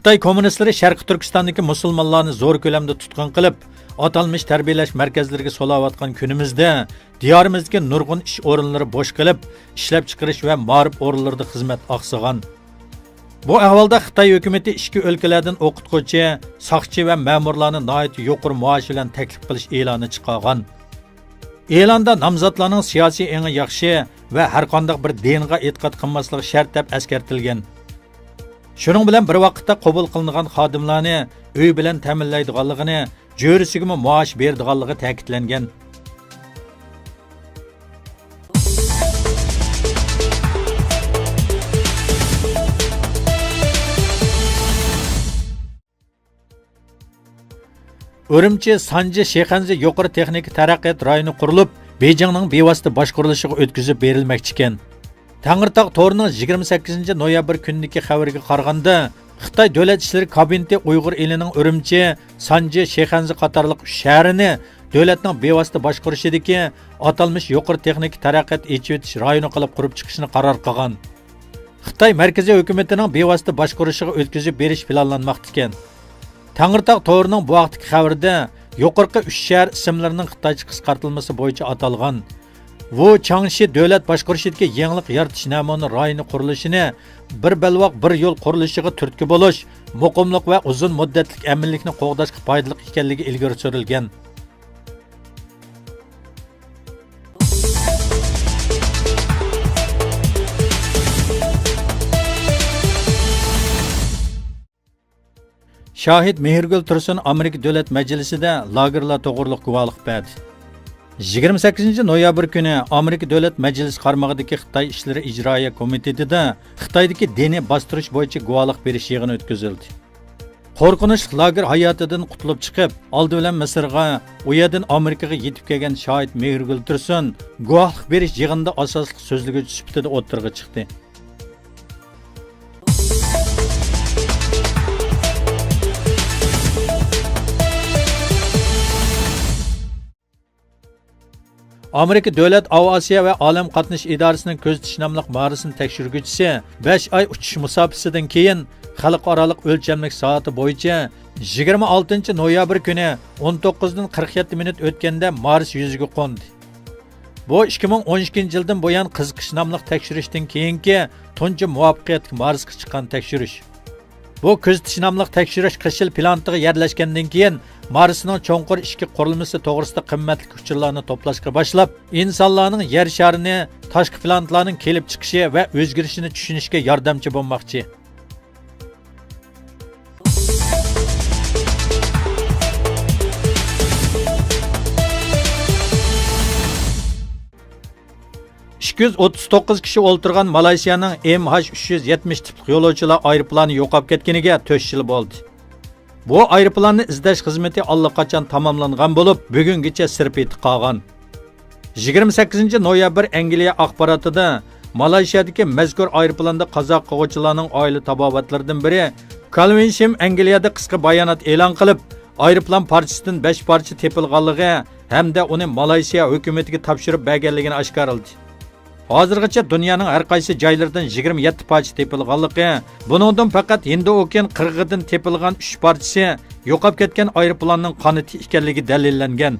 Xitoy kommunistlari Sharqi Turkistondagi musulmonlarni zo'r ko'lamda tutqun qilib, atalmış tarbiyalash markazlariga solayotgan kunimizda diyorimizdagi nurg'un ish o'rinlari bo'sh qilib, ishlab chiqarish va ma'rif o'rinlarida xizmat oqsagan. Bu ahvolda Xitoy hukumatı ichki o'lkalardan o'qituvchi, soqchi va ma'murlarni nihoyat yuqori maosh bilan taklif qilish e'loni chiqargan. E'londa nomzodlarning siyosiy engi yaxshi va har qanday bir dinga e'tiqod qilmasligi shart deb eskartilgan. Shuning bilan bir vaqtda qabul qilingan xodimlarni uy bilan ta'minlaydiganligini, jo'risigimi maosh beradiganligi ta'kidlangan. Urumchi Sanji Shexanzi yuqori texnik taraqqiyot rayoni qurilib, Beijingning bevosita boshqarilishiga o'tkazib berilmoqchi ekan. Tangirtaq to'rining 28 noyabr kunidagi xabariga qaraganda, Xitoy davlat ishlari kabineti Uyg'ur elining Urumchi, Sanji, Shexanzi qatorliq 3 shahrini davlatning bevosita boshqarishidagi atalmış yuqori texnik taraqqiyot etish rayoni qilib qurib chiqishni qaror qilgan. Xitoy markaziy hukumatining bevosita boshqarishiga o'tkazib berish planlanmoqda ekan. Tangirtaq to'rining bu vaqtdagi xabarida yuqorqi 3 shahar ismlarining xitoycha qisqartirilmasi bo'yicha atalgan. Bu Changshi davlat boshqarishidagi yangilik yaratish namuna rayoni qurilishini bir balvoq bir yo'l qurilishiga turtki bo'lish, muqimlik va uzun muddatli aminlikni qo'g'dashga foydali ekanligi ilgari surilgan. Şahid Mehirgul Tursun Amerika Davlat Majlisida lagerlar to'g'riliq guvohlik berdi. 28 noyabr kuni Amerika Davlat Majlisi qarmog'idagi Xitoy ishlari ijroiya komitetida Xitoydagi diniy bostirish bo'yicha guvohlik berish yig'ini o'tkazildi. Qo'rqinch lager hayotidan qutulib chiqib, oldi bilan Misrga, u yerdan Amerikaga yetib kelgan Shahid Mehirgul Tursun guvohlik berish yig'inida asosli so'zlaguvchi sifatida o'tirg'i chiqdi. Amerika Davlat Aviasiya va Olam qatnash idorasining ko'zitish nomli ma'rusim tekshiruvchisi 5 oy uchish musofasidan keyin xalqaro o'lchamlik soati bo'yicha 26 noyabr kuni 19 dan 47 minut o'tganda Mars yuziga qo'ndi. Bu 2012-yildan buyon qiziqish nomli tekshirishdan keyingi tunji muvaffaqiyatli Marsga chiqqan tekshirish. Bu kuzatish nomli tekshirish qishil planetiga yerlashgandan keyin Marsning cho'nqur ishki qurilmasi to'g'risida qimmatli uchurlarni to'plashga boshlab, insonlarning yer sharini, tashqi planetlarning kelib chiqishi va o'zgarishini tushunishga yordamchi bo'lmoqchi. ...239 kishi o'ltirgan Malayziyaning MH370 tipli yo'lovchilar aeroplani yo'qolib ketganiga 4 yil bo'ldi. Bu aeroplanni izlash xizmati allaqachon tamomlangan bo'lib, bugungacha sirpeti qolgan. 28 noyabr Angliya axborotida Malayziyadagi mazkur aeroplanda qazo qiluvchilarning oila tabobatlaridan biri Calvinsham Angliyada qisqa bayonot e'lon qilib, aeroplan parchasidan 5 parcha tepilganligi hamda uni Malayziya hukumatiga topshirib berganligini oshkorladi. Hozirgacha dunyoning har qaysi joylaridan 27 parcha tepilganligi, buningdan faqat Hind okean qirg'idan tepilgan 3 parchasi yo'qolib ketgan aeroplanning qanoti ekanligi dalillangan.